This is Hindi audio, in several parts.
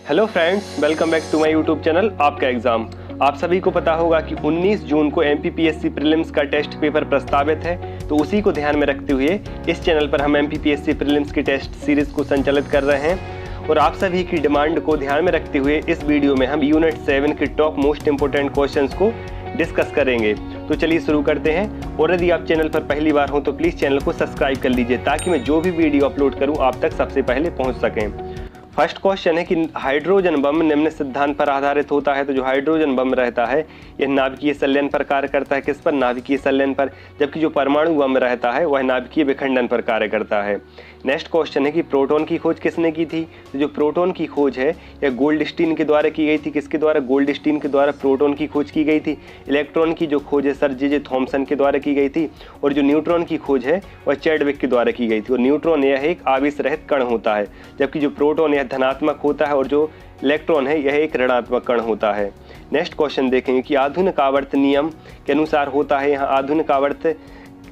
Hello friends, welcome back to my YouTube channel आपका एग्जाम। आप सभी को पता होगा कि 19 जून को एमपीपीएससी प्रीलिम्स का टेस्ट पेपर प्रस्तावित है, तो उसी को ध्यान में रखते हुए इस चैनल पर हम एमपीपीएससी प्रीलिम्स की टेस्ट सीरीज को संचालित कर रहे हैं। और आप सभी की डिमांड को ध्यान में रखते हुए इस वीडियो में हम यूनिट 7 के टॉप मोस्ट इंपोर्टेंट क्वेश्चंस को डिस्कस करेंगे। तो चलिए शुरू करते हैं। और यदि आप चैनल पर पहली बार हो तो प्लीज़ चैनल को सब्सक्राइब कर लीजिए ताकि मैं जो भी वीडियो अपलोड करूं आप तक सबसे पहले पहुंच सकें। फर्स्ट क्वेश्चन है कि हाइड्रोजन बम निम्न सिद्धांत पर आधारित होता है। तो जो हाइड्रोजन बम रहता है यह नाभिकीय संलयन पर कार्य करता है। किस पर? नाभिकीय संलयन पर। जबकि जो परमाणु बम रहता है वह नाभिकीय विखंडन पर कार्य करता है। नेक्स्ट क्वेश्चन है कि प्रोटॉन की खोज किसने की थी। तो जो प्रोटॉन की खोज है यह गोल्डस्टीन के द्वारा की गई थी। किसके द्वारा? गोल्डस्टीन के द्वारा प्रोटॉन की खोज की गई थी। इलेक्ट्रॉन की जो खोज है सर जे थॉमसन के द्वारा की गई थी। और जो न्यूट्रॉन की खोज है वह चैडविक के द्वारा की गई थी। और न्यूट्रॉन यह एक आवेश रहित कण होता है, जबकि जो प्रोटॉन यह धनात्मक होता है और जो इलेक्ट्रॉन है यह एक ऋणात्मक कण होता है। नेक्स्ट क्वेश्चन देखेंगे कि आधुनिक आवर्त नियम के अनुसार होता है। यहाँ आधुनिक आवर्त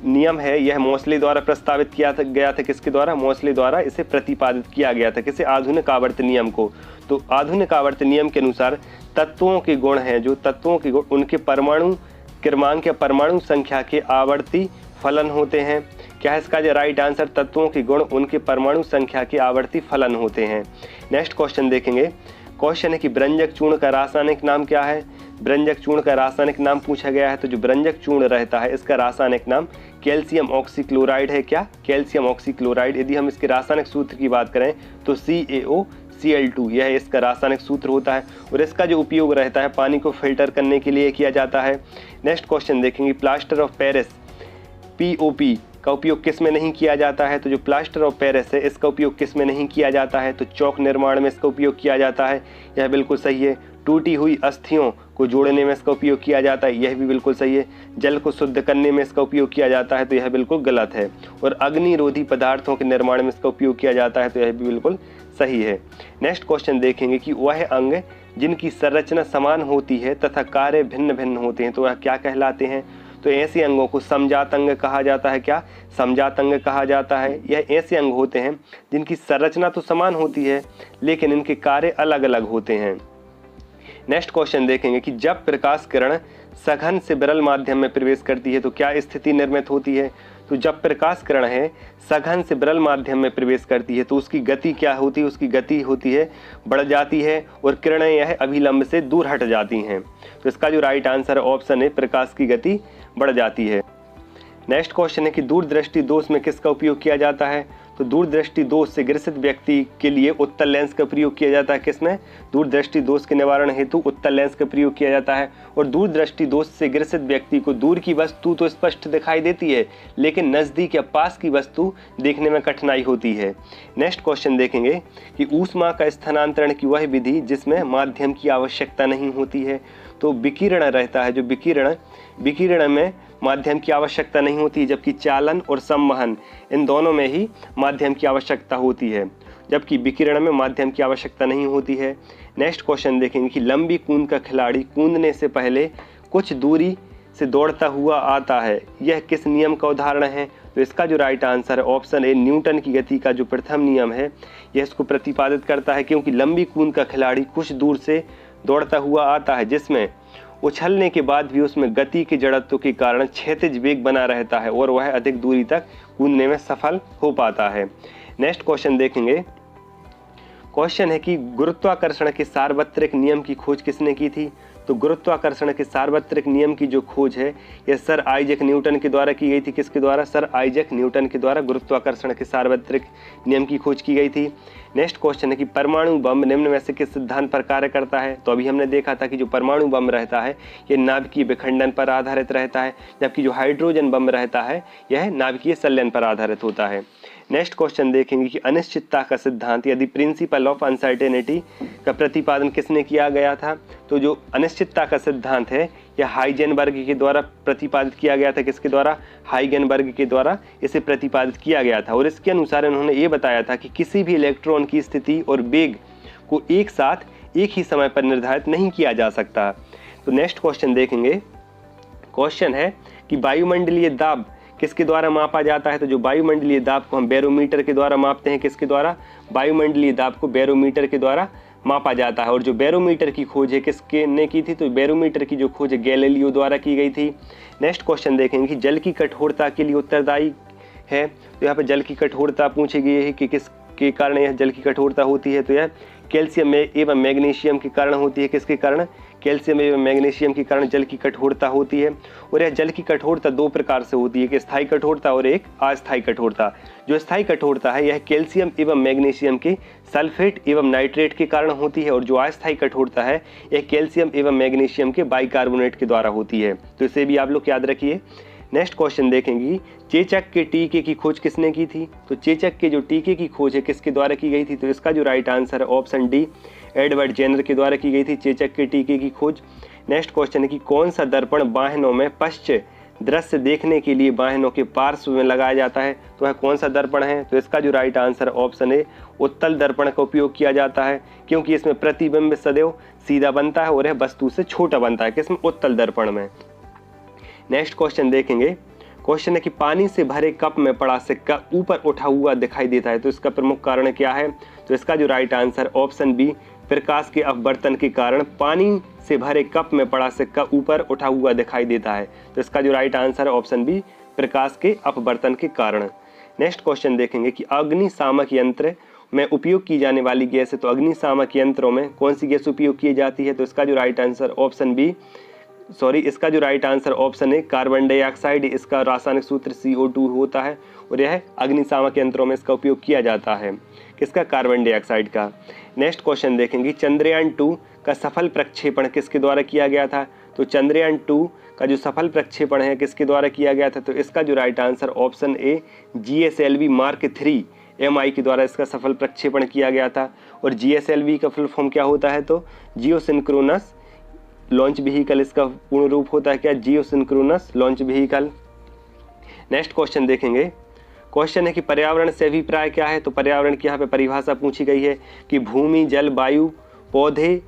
नियम है यह मोसले द्वारा प्रस्तावित किया गया था। किसके द्वारा? मोसले द्वारा इसे प्रतिपादित किया गया था। किसे? आधुनिक आवर्त नियम को। तो आधुनिक आवर्त नियम के अनुसार तत्वों के गुण हैं, जो तत्वों के गुण उनके परमाणु क्रमांक या परमाणु संख्या के आवर्ती फलन होते हैं। क्या है इसका जो राइट आंसर? तत्वों के गुण उनके परमाणु संख्या के आवर्ती फलन होते हैं। नेक्स्ट क्वेश्चन देखेंगे। क्वेश्चन है कि ब्रंजक चूर्ण का रासायनिक नाम क्या है। ब्रंजक चूर्ण का रासायनिक नाम पूछा गया है। तो जो ब्रंजक चूर्ण रहता है इसका रासायनिक नाम कैल्शियम ऑक्सीक्लोराइड है। क्या? Calcium oxychloride. यदि हम इसके रासायनिक सूत्र की बात करें तो CaOCl2 यह इसका रासायनिक सूत्र होता है। और इसका जो उपयोग रहता है पानी को फिल्टर करने के लिए किया जाता है। नेक्स्ट क्वेश्चन देखेंगे। प्लास्टर ऑफ पेरिस POP का उपयोग किस में नहीं किया जाता है। तो जो प्लास्टर ऑफ पेरिस है इसका उपयोग किस में नहीं किया जाता है। तो चौक निर्माण में इसका उपयोग किया जाता है। यह बिल्कुल सही है। टूटी हुई अस्थियों को जोड़ने में इसका उपयोग किया जाता है। यह भी बिल्कुल सही है। जल को शुद्ध करने में इसका उपयोग किया जाता है। तो यह बिल्कुल गलत है। और अग्निरोधी पदार्थों के निर्माण में इसका उपयोग किया जाता है। तो यह भी बिल्कुल सही है। नेक्स्ट क्वेश्चन देखेंगे कि वह अंग जिनकी संरचना समान होती है तथा कार्य भिन्न भिन्न होते हैं तो वह क्या कहलाते हैं। तो ऐसे अंगों को समजात अंग कहा जाता है। क्या? समजात अंग कहा जाता है। यह ऐसे अंग होते हैं जिनकी संरचना तो समान होती है लेकिन इनके कार्य अलग अलग होते हैं। नेक्स्ट क्वेश्चन देखेंगे कि जब प्रकाश किरण सघन से विरल माध्यम में प्रवेश करती है तो क्या स्थिति निर्मित होती है। तो जब प्रकाश किरण है सघन से विरल माध्यम में प्रवेश करती है तो उसकी गति क्या होती है? उसकी गति होती है बढ़ जाती है और किरणें यह अभिलंब से दूर हट जाती हैं। तो इसका जो राइट आंसर है ऑप्शन है, प्रकाश की गति बढ़ जाती है। नेक्स्ट क्वेश्चन है कि दूरदृष्टि दोष में किसका उपयोग किया जाता है। तो दूरदृष्टि दोष से ग्रसित व्यक्ति के लिए उत्तल लेंस का प्रयोग किया जाता है। किसमें? दूरदृष्टि दोष के निवारण हेतु उत्तल लेंस का प्रयोग किया जाता है। और दूरदृष्टि दोष से ग्रसित व्यक्ति को दूर की वस्तु तो स्पष्ट दिखाई देती है लेकिन नज़दीक या पास की वस्तु देखने में कठिनाई होती है। नेक्स्ट क्वेश्चन देखेंगे कि ऊष्मा का स्थानांतरण की वह विधि जिसमें माध्यम की आवश्यकता नहीं होती है। तो विकिरण रहता है। जो विकिरण में माध्यम की आवश्यकता नहीं होती, जबकि चालन और संवहन इन दोनों में ही माध्यम की आवश्यकता होती है, जबकि विकिरण में माध्यम की आवश्यकता नहीं होती है। नेक्स्ट क्वेश्चन देखेंगे कि लंबी कूद का खिलाड़ी कूदने से पहले कुछ दूरी से दौड़ता हुआ आता है, यह किस नियम का उदाहरण है। तो इसका जो राइट आंसर है ऑप्शन ए, न्यूटन की गति का जो प्रथम नियम है यह इसको प्रतिपादित करता है। क्योंकि लंबी कूद का खिलाड़ी कुछ दूर से दौड़ता हुआ आता है जिसमें उछलने के बाद भी उसमें गति के जड़त्व के कारण क्षैतिज वेग बना रहता है और वह अधिक दूरी तक कूदने में सफल हो पाता है। नेक्स्ट क्वेश्चन देखेंगे। क्वेश्चन है कि गुरुत्वाकर्षण के सार्वत्रिक नियम की खोज किसने की थी। तो गुरुत्वाकर्षण के सार्वत्रिक नियम की जो खोज है यह सर आइजैक न्यूटन के द्वारा की गई थी। किसके द्वारा? सर आइजैक न्यूटन के द्वारा गुरुत्वाकर्षण के सार्वत्रिक नियम की खोज की गई थी। नेक्स्ट क्वेश्चन है कि परमाणु बम निम्न में से किस सिद्धांत पर कार्य करता है। तो अभी हमने देखा था कि जो परमाणु बम रहता है यह नाभिकीय विखंडन पर आधारित रहता है, जबकि जो हाइड्रोजन बम रहता है यह नाभिकीय संलयन पर आधारित होता है। नेक्स्ट क्वेश्चन देखेंगे कि अनिश्चितता का सिद्धांत यदि प्रिंसिपल ऑफ अनसर्टेनिटी का प्रतिपादन किसने किया गया था। तो जो अनिश्चितता का सिद्धांत है यह हाइजेनबर्ग के द्वारा प्रतिपादित किया गया था। किसके द्वारा? हाइजेनबर्ग के द्वारा इसे प्रतिपादित किया गया था। और इसके अनुसार उन्होंने ये बताया था कि किसी भी इलेक्ट्रॉन की स्थिति और वेग को एक साथ एक ही समय पर निर्धारित नहीं किया जा सकता। तो नेक्स्ट क्वेश्चन देखेंगे। क्वेश्चन है कि वायुमंडलीय दाब किसके द्वारा मापा जाता है। तो जो वायुमंडलीय दाब को हम बैरोमीटर के द्वारा मापते हैं। किसके द्वारा? वायुमंडलीय दाब को बैरोमीटर के द्वारा मापा जाता है। और जो बैरोमीटर की खोज है किसके ने की थी, तो बैरोमीटर की जो खोज है गैलीलियो द्वारा की गई थी। नेक्स्ट क्वेश्चन देखेंगे कि जल की कठोरता के लिए उत्तरदायी है। तो यहाँ पे जल की कठोरता पूछी गई है कि किसके कारण यह जल की कठोरता होती है, तो यह कैल्शियम एवं मैग्नीशियम के कारण होती है। किसके कारण? कैल्शियम एवं मैग्नीशियम के कारण जल की कठोरता होती है। और यह जल की कठोरता दो प्रकार से होती है, एक स्थायी कठोरता और एक अस्थायी कठोरता। जो स्थायी कठोरता है यह कैल्शियम एवं मैग्नीशियम के सल्फेट एवं नाइट्रेट के कारण होती है, और जो अस्थायी कठोरता है यह कैल्शियम एवं मैग्नीशियम के बाइकार्बोनेट के द्वारा होती है। तो इसे भी आप लोग याद रखिए। नेक्स्ट क्वेश्चन देखेंगे, चेचक के टीके की खोज किसने की थी। तो चेचक के जो टीके की खोज है किसके द्वारा की गई थी, तो इसका जो राइट आंसर है ऑप्शन डी, एडवर्ड जेनर के द्वारा की गई थी चेचक के टीके की खोज। नेक्स्ट क्वेश्चन है कि कौन सा दर्पण वाहनों में पश्च दृश्य देखने के लिए वाहनों के पार्श्व में लगाया जाता है, तो वह कौन सा दर्पण है, तो इसका जो राइट आंसर ऑप्शन ए, उत्तल दर्पण का उपयोग किया जाता है, क्योंकि इसमें प्रतिबिंब सदैव सीधा बनता है और यह वस्तु से छोटा बनता है। किसमें? उत्तल दर्पण में। नेक्स्ट क्वेश्चन देखेंगे, क्वेश्चन है कि पानी से भरे कप में पड़ा सिक्का ऊपर उठा हुआ दिखाई देता है, तो इसका प्रमुख कारण क्या है, तो इसका जो राइट आंसर ऑप्शन बी, प्रकाश के अपवर्तन के कारण पानी से भरे कप में पड़ा सिक्का ऊपर उठा हुआ दिखाई देता है। तो इसका जो राइट आंसर है ऑप्शन बी, प्रकाश के अपवर्तन के कारण। नेक्स्ट क्वेश्चन देखेंगे कि अग्निशामक यंत्र में उपयोग की जाने वाली गैस है, तो अग्निशामक यंत्रों में कौन सी गैस उपयोग की जाती है, तो इसका जो राइट आंसर ऑप्शन बी, इसका जो राइट आंसर ऑप्शन है कार्बन डाइऑक्साइड। इसका रासायनिक सूत्र CO2 होता है और यह अग्निशामक यंत्रों में इसका उपयोग किया जाता है। किसका? कार्बन डाइऑक्साइड का। नेक्स्ट क्वेश्चन देखेंगे, चंद्रयान 2 का सफल प्रक्षेपण किसके द्वारा किया गया था, तो चंद्रयान 2 का जो सफल प्रक्षेपण है किसके द्वारा किया गया था, तो इसका जो right answer option A, GSLV Mark 3 MI के द्वारा इसका सफल प्रक्षेपण किया गया था। और GSLV का फुल फॉर्म क्या होता है, तो जियो सिंक्रोनस लॉन्च व्हीकल इसका पूर्ण रूप होता है क्या, geosynchronous launch vehicle. Next question देखेंगे, क्वेश्चन है कि पर्यावरण से अभिप्राय क्या है, तो पर्यावरण की यहाँ पे परिभाषा पूछी गई है कि भूमि, जल, वायु, पौधे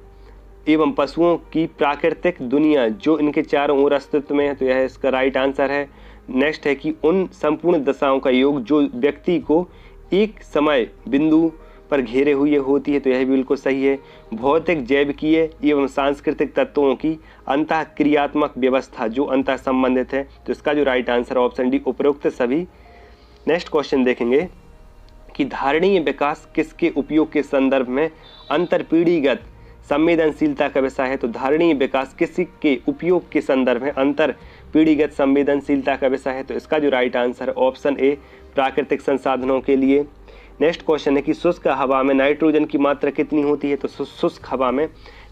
एवं पशुओं की प्राकृतिक दुनिया जो इनके चारों ओर अस्तित्व में है, तो यह इसका राइट आंसर है। नेक्स्ट है कि उन संपूर्ण दशाओं का योग जो व्यक्ति को एक समय बिंदु पर घेरे हुए होती है, तो यह बिल्कुल सही है। भौतिक, जैविकीय एवं सांस्कृतिक तत्वों की अंतः क्रियात्मक व्यवस्था जो अंतः संबंधित है, तो इसका जो राइट आंसर ऑप्शन डी, उपरोक्त सभी। नेक्स्ट क्वेश्चन देखेंगे कि धारणीय विकास किसके उपयोग के संदर्भ में अंतरपीढ़ीगत संवेदनशीलता का विषय है, तो धारणीय विकास किसी के उपयोग के संदर्भ में अंतर पीढ़ीगत संवेदनशीलता का विषय है, तो इसका जो राइट आंसर ऑप्शन ए, प्राकृतिक संसाधनों के लिए। नेक्स्ट क्वेश्चन है कि शुष्क हवा में नाइट्रोजन की मात्रा कितनी होती है, तो शुष्क हवा में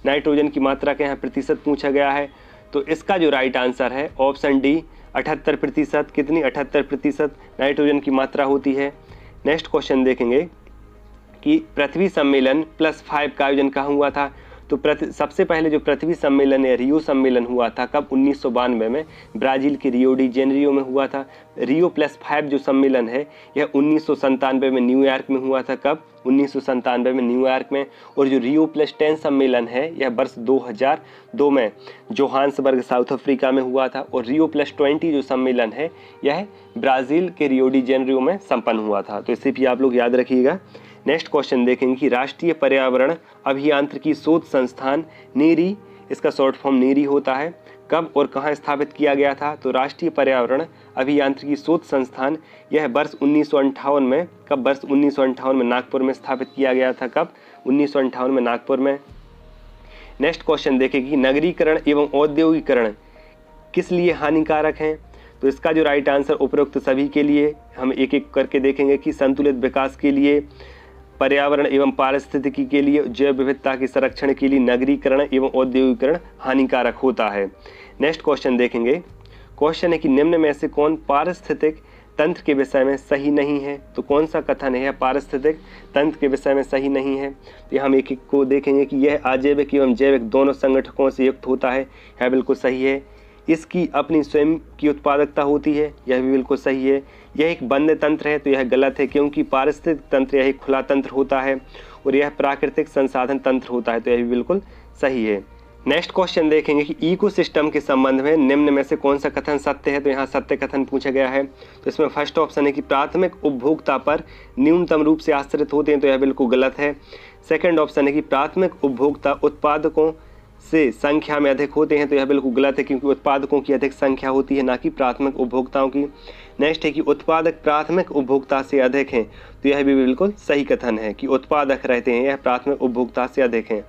नाइट्रोजन की मात्रा के यहाँ प्रतिशत पूछा गया है, तो इसका जो राइट आंसर है ऑप्शन डी, 78%। कितनी? 78% नाइट्रोजन की मात्रा होती है। नेक्स्ट क्वेश्चन देखेंगे कि पृथ्वी सम्मेलन +5 का आयोजन कहाँ हुआ था, तो सबसे पहले जो पृथ्वी सम्मेलन या रियो सम्मेलन हुआ था कब, 1992 में ब्राजील के रियो डी जेनेरियो में हुआ था। रियो +5 जो सम्मेलन है यह 1997 में न्यूयॉर्क में हुआ था। कब? 1997 में न्यूयॉर्क में। और जो रियो +10 सम्मेलन है यह वर्ष 2002 में जोहान्सबर्ग साउथ अफ्रीका में हुआ था। और रियो +20 जो सम्मेलन है यह ब्राज़ील के रियो डी जेनेरियो में संपन्न हुआ था, तो इसे भी आप लोग याद रखिएगा। नेक्स्ट क्वेश्चन देखेंगे कि राष्ट्रीय पर्यावरण अभियांत्रिकी शोध संस्थान नीरी, इसका शॉर्ट फॉर्म नीरी होता है, कब और कहाँ स्थापित किया गया था, तो राष्ट्रीय पर्यावरण अभियांत्रिकी शोध संस्थान यह वर्ष 1958 में, कब? वर्ष 1958 में नागपुर में स्थापित किया गया था। कब? 1958 में नागपुर में। नेक्स्ट क्वेश्चन देखेंगे कि नगरीकरण एवं औद्योगिकरण किस लिए हानिकारक हैं, तो इसका जो राइट आंसर उपरोक्त सभी के लिए, हम एक एक करके देखेंगे कि संतुलित विकास के लिए, पर्यावरण एवं पारिस्थितिकी के लिए, जैव विविधता के संरक्षण के लिए नगरीकरण एवं औद्योगिकरण हानिकारक होता है। नेक्स्ट क्वेश्चन देखेंगे, क्वेश्चन है कि निम्न में से कौन पारिस्थितिक तंत्र के विषय में सही नहीं है, तो कौन सा कथन है पारिस्थितिक तंत्र के विषय में सही नहीं है, तो हम एक एक को देखेंगे कि यह अजैविक एवं जैविक दोनों संगठकों से युक्त होता है, यह बिल्कुल सही है। इसकी अपनी स्वयं की उत्पादकता होती है, यह भी बिल्कुल सही है। यह एक बंद तंत्र है, तो यह गलत है, क्योंकि पारिस्थितिक तंत्र यह एक खुला तंत्र होता है और यह प्राकृतिक संसाधन तंत्र होता है, तो यह भी बिल्कुल सही है। नेक्स्ट क्वेश्चन देखेंगे कि इकोसिस्टम के संबंध में निम्न में से कौन सा कथन सत्य है। तो यहाँ सत्य कथन पूछा गया है। तो इसमें फर्स्ट ऑप्शन है कि प्राथमिक उपभोक्ता पर न्यूनतम रूप से आश्रित होते हैं, तो यह बिल्कुल गलत है। सेकंड ऑप्शन है कि प्राथमिक उपभोक्ता उत्पादकों से संख्या में अधिक होते हैं, तो यह बिल्कुल गलत है, क्योंकि उत्पादकों की अधिक संख्या होती है, ना कि प्राथमिक उपभोक्ताओं की। नेक्स्ट है कि उत्पादक प्राथमिक उपभोक्ता से अधिक हैं, तो यह भी बिल्कुल सही कथन है कि उत्पादक रहते हैं यह प्राथमिक उपभोक्ता से अधिक हैं।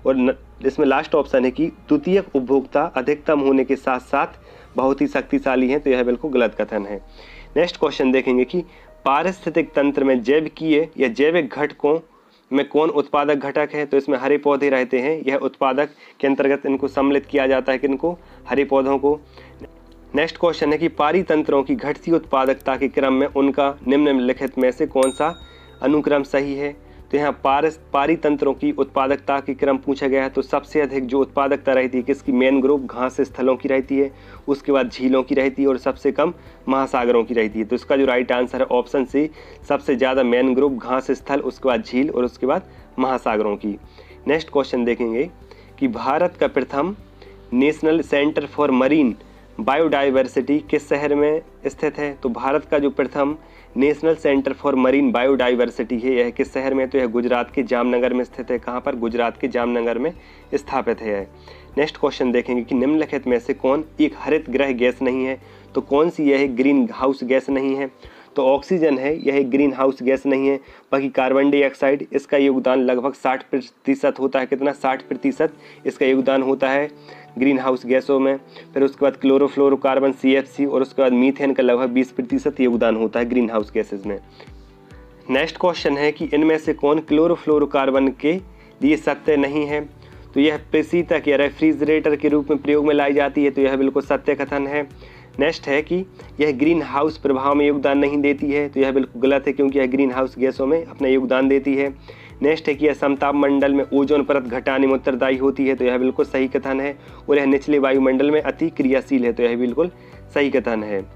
और इसमें लास्ट ऑप्शन है कि द्वितीयक उपभोक्ता अधिकतम होने के साथ साथ बहुत ही शक्तिशाली हैं, तो यह बिल्कुल गलत कथन है। नेक्स्ट क्वेश्चन देखेंगे कि पारिस्थितिक तंत्र में जैविकीय या जैविक घटकों में कौन उत्पादक घटक है। तो इसमें हरे पौधे रहते हैं, यह उत्पादक के अंतर्गत इनको सम्मिलित किया जाता है, किनको, हरे पौधों को। नेक्स्ट क्वेश्चन है कि पारितंत्रों की घटती उत्पादकता के क्रम में उनका निम्नलिखित में से कौन सा अनुक्रम सही है। तो यहाँ पारितंत्रों की उत्पादकता के क्रम पूछा गया है। तो सबसे अधिक जो उत्पादकता रहती है किसकी, मैनग्रोव घास स्थलों की रहती है, उसके बाद झीलों की रहती है और सबसे कम महासागरों की रहती है। तो इसका जो राइट आंसर है ऑप्शन सी, सबसे ज़्यादा मैनग्रोव घास स्थल, उसके बाद झील और उसके बाद महासागरों की। नेक्स्ट क्वेश्चन देखेंगे कि भारत का प्रथम national centre for marine biodiversity किस शहर में स्थित है। तो भारत का जो प्रथम national centre for marine biodiversity है यह किस शहर में है। तो यह गुजरात के जामनगर में स्थित है। कहाँ पर, गुजरात के जामनगर में स्थापित है। नेक्स्ट क्वेश्चन देखेंगे कि निम्नलिखित में से कौन एक हरित गृह गैस नहीं है। तो कौन सी यह ग्रीन हाउस गैस नहीं है। तो ऑक्सीजन है, यह ग्रीन हाउस गैस नहीं है। बाकी कार्बन डाइऑक्साइड, इसका योगदान लगभग 60% होता है। कितना, 60% इसका योगदान होता है ग्रीन हाउस गैसों में। फिर उसके बाद क्लोरोफ्लोरोकार्बन CFC और उसके बाद मीथेन का लगभग 20% योगदान होता है ग्रीन हाउस गैसेज में। नेक्स्ट क्वेश्चन है कि इनमें से कौन क्लोरोफ्लोरोकार्बन के लिए सत्य नहीं है। तो यह प्रशीतक या रेफ्रिजरेटर के रूप में प्रयोग में लाई जाती है, तो यह बिल्कुल सत्य कथन है। नेक्स्ट है कि यह ग्रीन हाउस प्रभाव में योगदान नहीं देती है, तो यह बिल्कुल गलत है, क्योंकि यह ग्रीन हाउस गैसों में अपना योगदान देती है। नेक्स्ट है कि यह समताप मंडल में ओजोन परत घटाने में उत्तरदायी होती है, तो यह बिल्कुल सही कथन है। और यह निचले वायुमंडल में अति क्रियाशील है, तो यह बिल्कुल सही कथन है।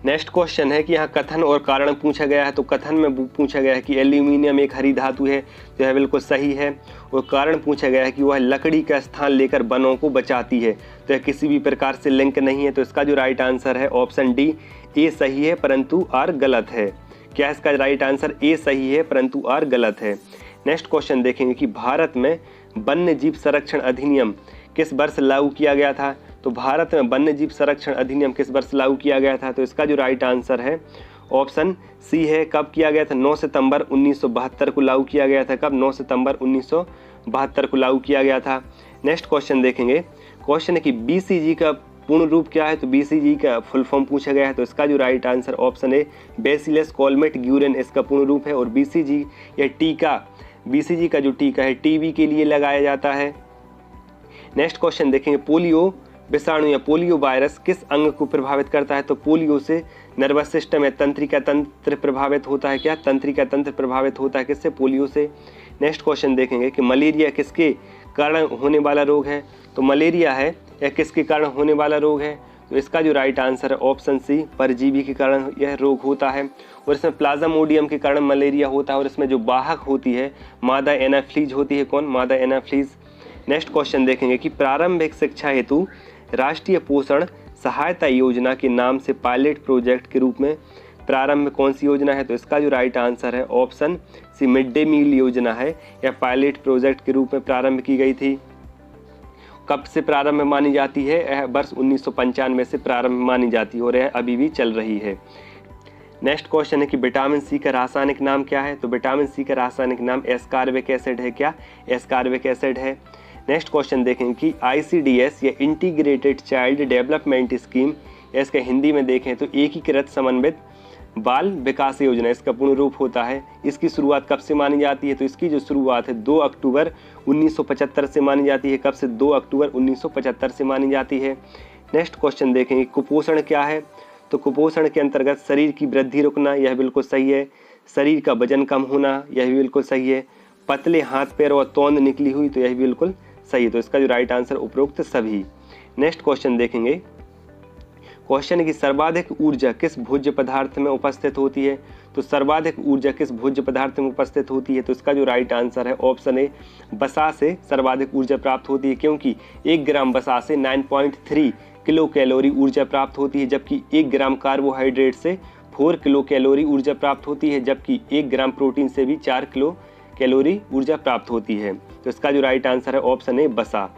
नेक्स्ट क्वेश्चन है कि यहाँ कथन और कारण पूछा गया है। तो कथन में पूछा गया है कि एल्यूमिनियम एक हरी धातु है, तो यह बिल्कुल सही है। और कारण पूछा गया है कि वह लकड़ी का स्थान लेकर वनों को बचाती है, तो यह किसी भी प्रकार से लिंक नहीं है। तो इसका जो राइट आंसर है ऑप्शन डी, ए सही है परंतु आर गलत है। क्या इसका राइट आंसर ए सही है परंतु आर गलत है। नेक्स्ट क्वेश्चन देखेंगे कि भारत में वन्य जीव संरक्षण अधिनियम किस वर्ष लागू किया गया था। तो भारत में वन्य जीव संरक्षण अधिनियम किस वर्ष लागू किया गया था। तो इसका जो राइट आंसर है ऑप्शन सी है। कब किया गया था, 9 सितंबर 1972 को लागू किया गया था। कब, 9 सितंबर 1972 को लागू किया गया था। नेक्स्ट क्वेश्चन देखेंगे, क्वेश्चन है कि BCG का पूर्ण रूप क्या है। तो BCG का फुल फॉर्म पूछा गया है। तो इसका जो राइट आंसर ऑप्शन है बेसिलस कॉलमेट ग्यूरेन इसका पूर्ण रूप है। और BCG या टीका, BCG का जो टीका है TB के लिए लगाया जाता है। नेक्स्ट क्वेश्चन देखेंगे, पोलियो विषाणु या पोलियो वायरस किस अंग को प्रभावित करता है। तो पोलियो से नर्वस सिस्टम या तंत्रिका तंत्र प्रभावित होता है। क्या, तंत्रिका तंत्र प्रभावित होता है किससे, पोलियो से। नेक्स्ट क्वेश्चन देखेंगे कि मलेरिया किसके कारण होने वाला रोग है। तो मलेरिया है या किसके कारण होने वाला रोग है। तो इसका जो राइट आंसर है ऑप्शन सी, परजीवी के कारण यह रोग होता है। और इसमें प्लाज्मोडियम के कारण मलेरिया होता है। और इसमें जो वाहक होती है मादा एनाफ्लीज होती है। कौन, मादा एनाफ्लीज। नेक्स्ट क्वेश्चन देखेंगे कि प्रारंभिक शिक्षा हेतु राष्ट्रीय पोषण सहायता योजना के नाम से पायलट प्रोजेक्ट के रूप में प्रारंभ में कौन सी योजना है। तो इसका जो राइट आंसर है option C, mid day meal योजना है या पायलट प्रोजेक्ट के रूप में प्रारंभ की गई थी। कब से प्रारंभ मानी जाती है, यह वर्ष 1995 से प्रारंभ मानी जाती है और यह अभी भी चल रही है। नेक्स्ट क्वेश्चन है कि विटामिन सी का रासायनिक नाम क्या है। तो विटामिन सी का रासायनिक नाम एस्कार्बिक एसिड है। क्या, एस्कार्बिक एसिड है। नेक्स्ट क्वेश्चन देखें कि ICDS या इंटीग्रेटेड चाइल्ड डेवलपमेंट स्कीम, इसका हिंदी में देखें तो एकीकृत समन्वित बाल विकास योजना इसका पूर्ण रूप होता है। इसकी शुरुआत कब से मानी जाती है। तो इसकी जो शुरुआत है 2 अक्टूबर 1975 से मानी जाती है। कब से, 2 अक्टूबर 1975 से मानी जाती है। नेक्स्ट क्वेश्चन देखेंगे कुपोषण क्या है। तो कुपोषण के अंतर्गत शरीर की वृद्धि रुकना, यह बिल्कुल सही है। शरीर का वजन कम होना, यह भी बिल्कुल सही है। पतले हाथ पैर और तौंद निकली हुई, तो यह भी बिल्कुल सही है। तो इसका जो राइट आंसर उपरोक्त सभी। नेक्स्ट क्वेश्चन देखेंगे, क्वेश्चन है कि सर्वाधिक ऊर्जा किस भोज्य पदार्थ में उपस्थित होती है। तो सर्वाधिक ऊर्जा किस भोज्य पदार्थ में उपस्थित होती है? तो इसका जो राइट आंसर है ऑप्शन ए, वसा से सर्वाधिक ऊर्जा प्राप्त होती है, क्योंकि 1 ग्राम वसा से 9.3 किलो कैलोरी ऊर्जा प्राप्त होती है, जबकि 1 ग्राम कार्बोहाइड्रेट से 4 किलो कैलोरी ऊर्जा प्राप्त होती है, जबकि 1 ग्राम प्रोटीन से भी 4 किलो कैलोरी ऊर्जा प्राप्त होती है। तो इसका जो राइट आंसर है ऑप्शन ए, वसा।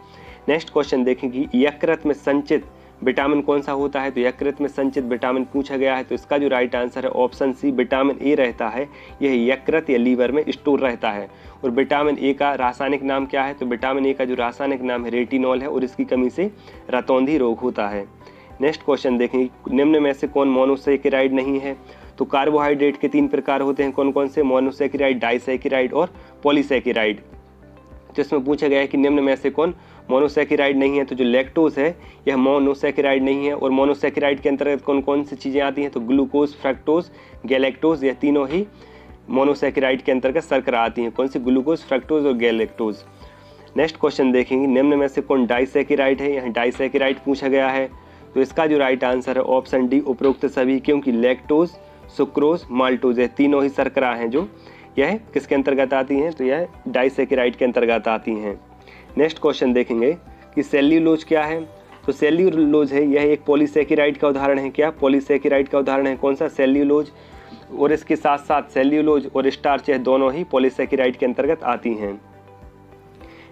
नेक्स्ट क्वेश्चन देखें कि यकृत में संचित विटामिन कौन सा होता है? तो यकृत में संचित विटामिन पूछा गया है, तो इसका जो राइट आंसर है ऑप्शन सी, विटामिन ए रहता है। यह यकृत या लीवर में स्टोर रहता है। और विटामिन ए का रासायनिक नाम क्या है? तो विटामिन ए का जो रासायनिक नाम है रेटिनॉल है, और इसकी कमी से रतौंधी रोग होता है। नेक्स्ट क्वेश्चन देखें, निम्न में से कौन मोनोसैकेराइड नहीं है? तो कार्बोहाइड्रेट के 3 प्रकार होते हैं, कौन कौन से? मोनोसैकेराइड, डाइसैकेराइड और पॉलीसैकेराइड। तो इसमें पूछा गया है कि निम्न में से कौन मोनोसैकेराइड नहीं है? तो जो लैक्टोज है यह मोनोसैकेराइड नहीं है। और मोनोसैकेराइड के अंतर्गत कौन कौन सी चीज़ें आती हैं? तो ग्लूकोज, फ्रक्टोज, गैलेक्टोज, यह तीनों ही मोनोसैकेराइड के अंतर्गत शर्करा आती हैं। कौन सी? ग्लूकोज, फ्रक्टोज और गैलेक्टोज। नेक्स्ट क्वेश्चन देखेंगे, निम्न में से कौन डाइसैकेराइड है? यहाँ डाइसैकेराइड पूछा गया है, तो इसका जो राइट आंसर है ऑप्शन डी, उपरोक्त सभी, क्योंकि लैक्टोज, सुक्रोज, माल्टोज यह तीनों ही शर्करा हैं जो यह किसके अंतर्गत आती हैं? तो यह डाइसैकेराइड के अंतर्गत आती हैं। नेक्स्ट क्वेश्चन देखेंगे कि सेल्यूलोज क्या है? तो सेल्यूलोज है यह एक पॉलीसैकेराइड का उदाहरण है। क्या? पॉलीसैकेराइड का उदाहरण है। कौन सा? सेल्यूलोज। और इसके साथ साथ सेल्यूलोज और स्टार्च यह दोनों ही पॉलीसैकेराइड के अंतर्गत आती हैं।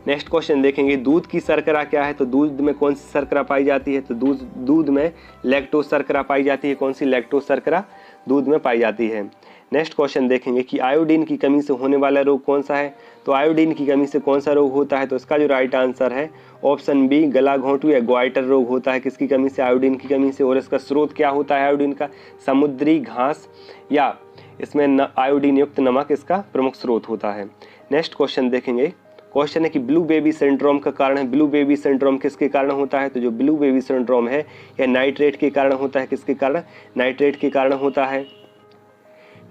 नेक्स्ट क्वेश्चन देखेंगे, दूध की शर्करा क्या है? तो दूध में कौन सी शर्करा पाई जाती है? तो दूध में लैक्टोज शर्करा पाई जाती है। कौन सी? लैक्टोज शर्करा दूध में पाई जाती है। नेक्स्ट क्वेश्चन देखेंगे कि आयोडीन की कमी से होने वाला रोग कौन सा है? तो आयोडीन की कमी से कौन सा रोग होता है? तो इसका जो राइट आंसर है ऑप्शन बी, गला घोंटू या ग्वाइटर रोग होता है। किसकी कमी से? आयोडीन की कमी से। और इसका स्रोत क्या होता है आयोडीन का? समुद्री घास या इसमें आयोडीन युक्त नमक इसका प्रमुख स्रोत होता है। नेक्स्ट क्वेश्चन देखेंगे, क्वेश्चन है कि ब्लू बेबी सिंड्रोम का कारण है। ब्लू बेबी सिंड्रोम किसके कारण होता है? तो जो ब्लू बेबी सिंड्रोम है यह नाइट्रेट के कारण होता है। किसके कारण? नाइट्रेट के कारण होता है।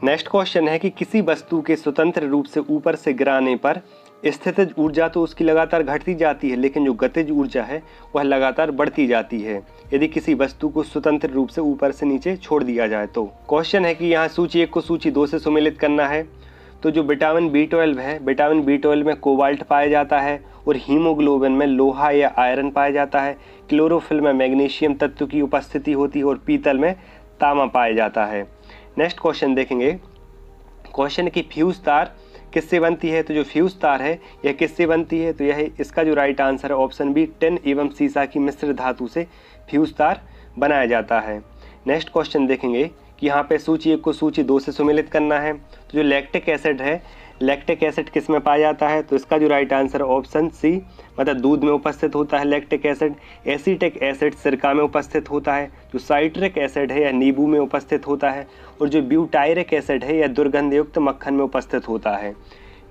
नेक्स्ट क्वेश्चन है कि किसी वस्तु के स्वतंत्र रूप से ऊपर से गिराने पर स्थितिज ऊर्जा तो उसकी लगातार घटती जाती है, लेकिन जो गतिज ऊर्जा है वह लगातार बढ़ती जाती है यदि किसी वस्तु को स्वतंत्र रूप से ऊपर से नीचे छोड़ दिया जाए तो। क्वेश्चन है कि यहाँ सूची 1 को सूची 2 से सुमेलित करना है। तो जो विटामिन B12 है, विटामिन B12 में कोबाल्ट पाया जाता है, और हीमोग्लोबिन में लोहा या आयरन पाया जाता है। क्लोरोफिल में मैग्नीशियम तत्व की उपस्थिति होती है, और पीतल में तांबा पाया जाता है। नेक्स्ट क्वेश्चन देखेंगे, क्वेश्चन की फ्यूज तार किससे बनती है? तो जो फ्यूज तार है यह किससे बनती है? तो यह इसका जो राइट आंसर है ऑप्शन बी, टिन एवं सीसा की मिश्र धातु से फ्यूज तार बनाया जाता है। नेक्स्ट क्वेश्चन देखेंगे कि यहाँ पे सूची 1 को सूची 2 से सुमेलित करना है। तो जो लैक्टिक एसिड है, लैक्टिक एसिड किस में पाया जाता है? तो इसका जो राइट आंसर है ऑप्शन सी, मतलब दूध में उपस्थित होता है लैक्टिक एसिड। एसिटिक एसिड सिरका में उपस्थित होता है। जो साइट्रिक एसिड है यह नींबू में उपस्थित होता है, और जो ब्यूटायरिक एसिड है यह दुर्गंधयुक्त मक्खन में उपस्थित होता है।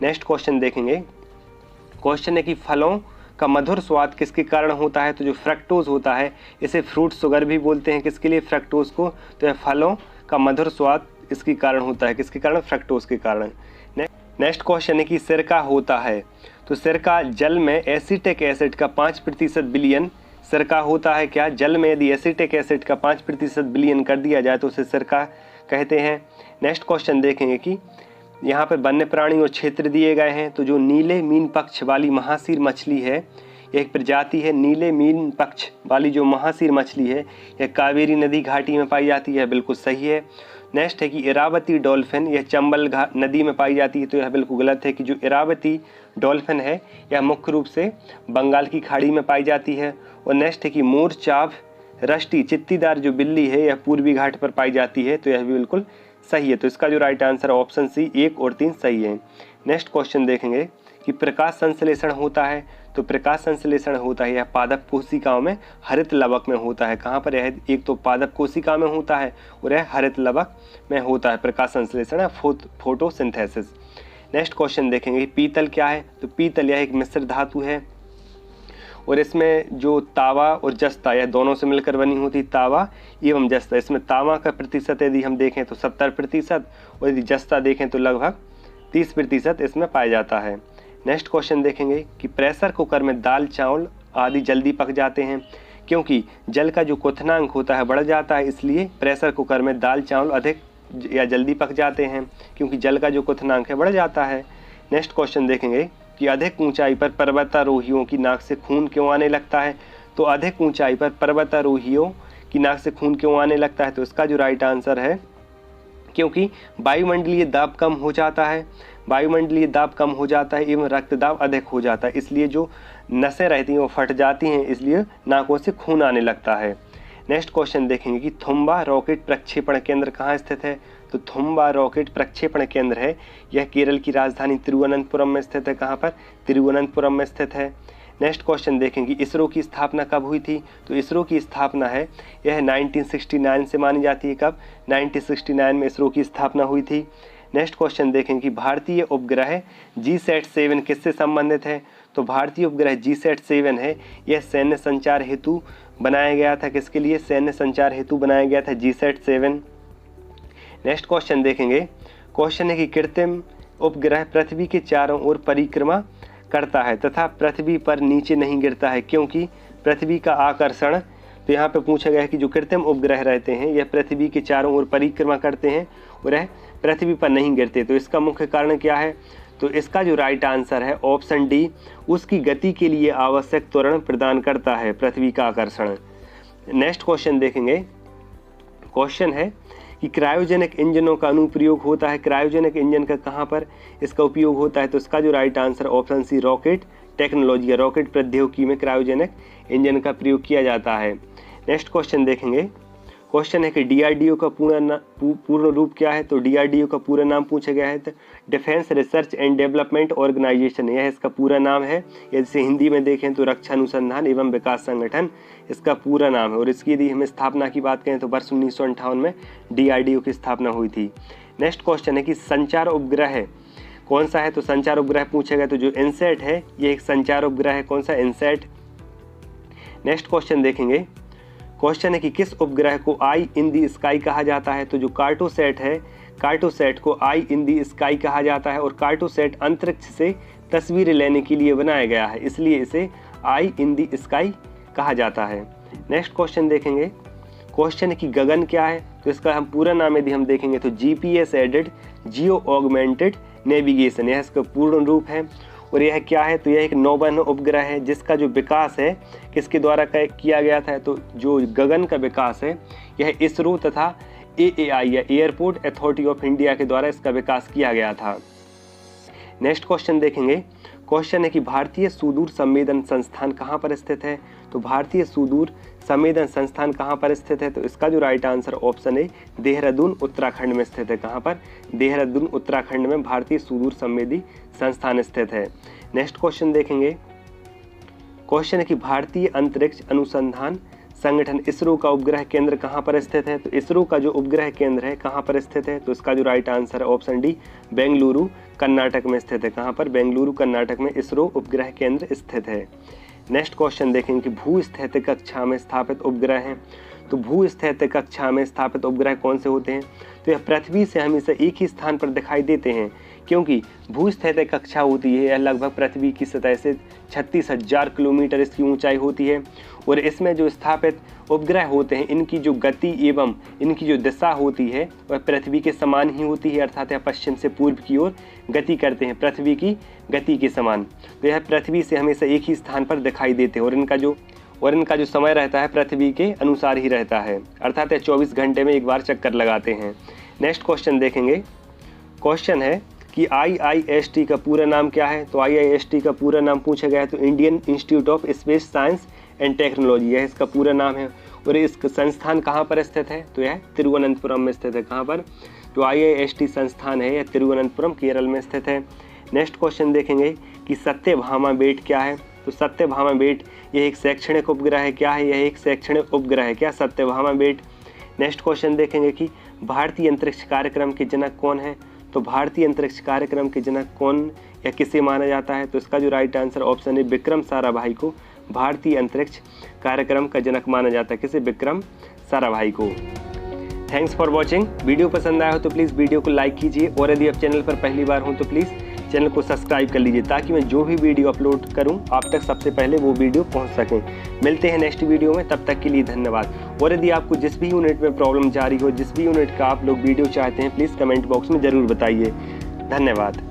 नेक्स्ट क्वेश्चन देखेंगे, क्वेश्चन है कि फलों का मधुर स्वाद किसके कारण होता है? तो जो फ्रक्टोज होता है, इसे फ्रूट शुगर भी बोलते हैं। किसके लिए? फ्रक्टोज को। तो यह फलों का मधुर स्वाद इसके कारण होता है। किसके कारण? फ्रक्टोज के कारण। नेक्स्ट क्वेश्चन है कि सिरका होता है। तो सिरका जल में एसिटिक एसिड का 5% विलयन सिरका होता है। क्या? जल में यदि एसिटिक एसिड का 5% विलयन कर दिया जाए तो उसे सिरका कहते हैं। नेक्स्ट क्वेश्चन देखेंगे कि यहाँ पर वन्य प्राणी और क्षेत्र दिए गए हैं। तो जो नीले मीन पक्ष वाली महासीर मछली है, एक प्रजाति है नीले मीन पक्ष वाली जो महासीर मछली है, यह कावेरी नदी घाटी में पाई जाती है। बिल्कुल सही है। नेक्स्ट है कि इरावती डॉल्फिन यह चंबल नदी में पाई जाती है। तो यह बिल्कुल गलत है कि जो इरावती डॉल्फिन है यह मुख्य रूप से बंगाल की खाड़ी में पाई जाती है। और नेक्स्ट है कि मोरचाभ रष्टी चित्तीदार जो बिल्ली है यह पूर्वी घाट पर पाई जाती है। तो यह भी बिल्कुल सही है। तो इसका जो राइट आंसर है ऑप्शन सी, 1 और 3 सही है। नेक्स्ट क्वेश्चन देखेंगे कि प्रकाश संश्लेषण होता है। तो प्रकाश संश्लेषण होता है यह पादप कोशिकाओं में हरित लवक में होता है। कहाँ पर? यह एक तो पादप कोशिका में होता है और यह हरित लवक में होता है। प्रकाश संश्लेषण है फोटोसिंथेसिस। नेक्स्ट क्वेश्चन देखेंगे, पीतल क्या है? तो पीतल यह एक मिश्र धातु है, और इसमें जो तावा और जस्ता यह दोनों से मिलकर बनी होती तावा एवं जस्ता। इसमें तावा का प्रतिशत यदि हम देखें तो 70%, और यदि जस्ता देखें तो लगभग 30% इसमें पाया जाता है। नेक्स्ट क्वेश्चन देखेंगे कि प्रेशर कुकर में दाल चावल आदि जल्दी पक जाते हैं, क्योंकि जल का जो क्वथनांक होता है बढ़ जाता है, इसलिए प्रेशर कुकर में दाल चावल अधिक या जल्दी पक जाते हैं, क्योंकि जल का जो क्वथनांक है बढ़ जाता है। नेक्स्ट क्वेश्चन देखेंगे कि अधिक ऊंचाई पर पर्वतारोहियों की नाक से खून क्यों आने लगता है। तो अधिक ऊंचाई पर पर्वतारोहियों की नाक से खून क्यों आने लगता है, तो इसका जो राइट आंसर है, क्योंकि वायुमंडलीय दाब कम हो जाता है, वायुमंडलीय दाब कम हो जाता है एवं रक्तदाब अधिक हो जाता है, इसलिए जो नसें रहती हैं वो फट जाती हैं, इसलिए नाकों से खून आने लगता है। नेक्स्ट क्वेश्चन देखेंगे कि थुम्बा रॉकेट प्रक्षेपण केंद्र कहाँ स्थित है। तो थुम्बा रॉकेट प्रक्षेपण केंद्र है, यह केरल की राजधानी तिरुवनंतपुरम में स्थित है। कहाँ पर? तिरुवनंतपुरम में स्थित है। नेक्स्ट क्वेश्चन देखेंगे इसरो की स्थापना कब हुई थी। तो इसरो की स्थापना है यह 1969 से मानी जाती है। कब? 1969 में इसरो की स्थापना हुई थी। नेक्स्ट क्वेश्चन देखेंगे कि भारतीय उपग्रह GSAT-7 किससे संबंधित है। तो भारतीय उपग्रह GSAT-7 है, यह सैन्य संचार हेतु बनाया गया था। किसके लिए? सैन्य संचार हेतु बनाया गया था GSAT-7। नेक्स्ट क्वेश्चन देखेंगे, क्वेश्चन है कि कृत्रिम उपग्रह पृथ्वी के चारों ओर परिक्रमा करता है तथा पृथ्वी पर नीचे नहीं गिरता है, क्योंकि पृथ्वी का आकर्षण। तो यहाँ पे पूछा गया है कि जो कृत्रिम उपग्रह रहते हैं यह पृथ्वी के चारों ओर परिक्रमा करते हैं और यह पृथ्वी पर नहीं गिरते। तो इसका मुख्य कारण क्या है? तो इसका जो राइट आंसर है ऑप्शन डी, उसकी गति के लिए आवश्यक त्वरण प्रदान करता है पृथ्वी का आकर्षण। नेक्स्ट क्वेश्चन देखेंगे, क्वेश्चन है कि क्रायोजेनिक इंजनों का अनुप्रयोग होता है। क्रायोजेनिक इंजन का कहाँ पर इसका उपयोग होता है? तो इसका जो right answer option C, rocket technology या रॉकेट प्रौद्योगिकी में क्रायोजेनिक इंजन का प्रयोग किया जाता है। नेक्स्ट क्वेश्चन देखेंगे, क्वेश्चन है कि DRDO का पूर्ण रूप क्या है। तो DRDO का पूरा नाम पूछा गया है, तो defence research and development organisation, यह इसका पूरा नाम है। जैसे हिंदी में देखें तो रक्षा अनुसंधान एवं विकास संगठन इसका पूरा नाम है। और इसकी यदि हम स्थापना की बात करें तो वर्ष 1958 में DRDO की स्थापना हुई थी। नेक्स्ट क्वेश्चन है कि संचार उपग्रह कौन सा है। तो संचार उपग्रह पूछा गया, तो जो इनसैट है ये एक संचार उपग्रह है। कौन सा? इनसैट। नेक्स्ट क्वेश्चन देखेंगे, क्वेश्चन है कि किस उपग्रह को आई इन दी स्काई कहा जाता है। तो जो कार्टोसैट है, कार्टोसैट को आई इन दी स्काई कहा जाता है। और कार्टोसैट अंतरिक्ष से तस्वीरें लेने के लिए बनाया गया है, इसलिए इसे आई इन दी स्काई कहा जाता है। नेक्स्ट क्वेश्चन देखेंगे, क्वेश्चन है कि गगन क्या है। तो इसका हम पूरा नाम यदि हम देखेंगे तो GPS added geo augmented navigation, यह इसका पूर्ण रूप है। और यह क्या है? तो यह एक नौवहन उपग्रह है जिसका जो विकास है किसके द्वारा किया गया था। तो जो गगन का विकास है यह इसरो तथा AAI या एयरपोर्ट अथॉरिटी ऑफ इंडिया के द्वारा इसका विकास किया गया था। नेक्स्ट क्वेश्चन देखेंगे, क्वेश्चन है कि भारतीय सुदूर संवेदन संस्थान कहाँ पर स्थित है। तो भारतीय सुदूर संवेदन संस्थान कहाँ पर स्थित है। तो इसका जो राइट आंसर ऑप्शन है देहरादून उत्तराखंड में स्थित है। कहाँ पर? देहरादून उत्तराखंड में भारतीय सुदूर संवेदी संस्थान स्थित है। नेक्स्ट क्वेश्चन देखेंगे, क्वेश्चन है कि भारतीय अंतरिक्ष अनुसंधान संगठन इसरो का उपग्रह केंद्र कहाँ पर स्थित है। तो इसरो का जो उपग्रह केंद्र है कहाँ पर स्थित है। तो इसका जो राइट आंसर है ऑप्शन डी, बेंगलुरु कर्नाटक में स्थित है। कहाँ पर? बेंगलुरु कर्नाटक में इसरो उपग्रह केंद्र स्थित है। नेक्स्ट क्वेश्चन देखेंगे कि भूस्थैतिक कक्षा में स्थापित उपग्रह हैं। तो भूस्थैतिक कक्षा में स्थापित उपग्रह कौन से होते हैं। तो यह पृथ्वी से हमेशा एक ही स्थान पर दिखाई देते हैं, क्योंकि भूस्थैतिक कक्षा होती है यह लगभग पृथ्वी की सतह से 36,000 किलोमीटर इसकी ऊंचाई होती है। और इसमें जो स्थापित उपग्रह होते हैं इनकी जो गति एवं इनकी जो दिशा होती है वह पृथ्वी के समान ही होती है, अर्थात यह पश्चिम से पूर्व की ओर गति करते हैं, पृथ्वी की गति के समान। तो यह पृथ्वी से हमेशा एक ही स्थान पर दिखाई देते हैं और इनका जो समय रहता है पृथ्वी के अनुसार ही रहता है, अर्थात यह 24 घंटे में एक बार चक्कर लगाते हैं। नेक्स्ट क्वेश्चन देखेंगे, क्वेश्चन है कि IIST का पूरा नाम क्या है। तो IIST का पूरा नाम पूछा गया है, तो Indian institute of space science and technology, यह इसका पूरा नाम है। और इस संस्थान कहाँ पर स्थित है। तो यह तिरुवनंतपुरम में स्थित है। कहाँ पर? जो IIST संस्थान है यह तिरुवनंतपुरम केरल में स्थित है। नेक्स्ट क्वेश्चन देखेंगे कि सत्यभामा बेट क्या है। तो सत्यभामा बेट यह एक शैक्षणिक उपग्रह है। क्या है? यह एक शैक्षणिक उपग्रह है। क्या? सत्यभामा बेट। नेक्स्ट क्वेश्चन देखेंगे कि भारतीय अंतरिक्ष कार्यक्रम के जनक कौन है। तो भारतीय अंतरिक्ष कार्यक्रम के जनक कौन या किसे माना जाता है। तो इसका जो राइट आंसर ऑप्शन है विक्रम साराभाई को भारतीय अंतरिक्ष कार्यक्रम का जनक माना जाता है। किसे? विक्रम साराभाई को। Thanks for watching. वीडियो पसंद आया हो तो प्लीज़ वीडियो को लाइक कीजिए और यदि आप चैनल पर पहली बार हो तो प्लीज़ चैनल को सब्सक्राइब कर लीजिए ताकि मैं जो भी वीडियो अपलोड करूं आप तक सबसे पहले वो वीडियो पहुंच सकें। मिलते हैं नेक्स्ट वीडियो में, तब तक के लिए धन्यवाद। और यदि आपको जिस भी यूनिट में प्रॉब्लम जा रही हो, जिस भी यूनिट का आप लोग वीडियो चाहते हैं, प्लीज़ कमेंट बॉक्स में ज़रूर बताइए। धन्यवाद।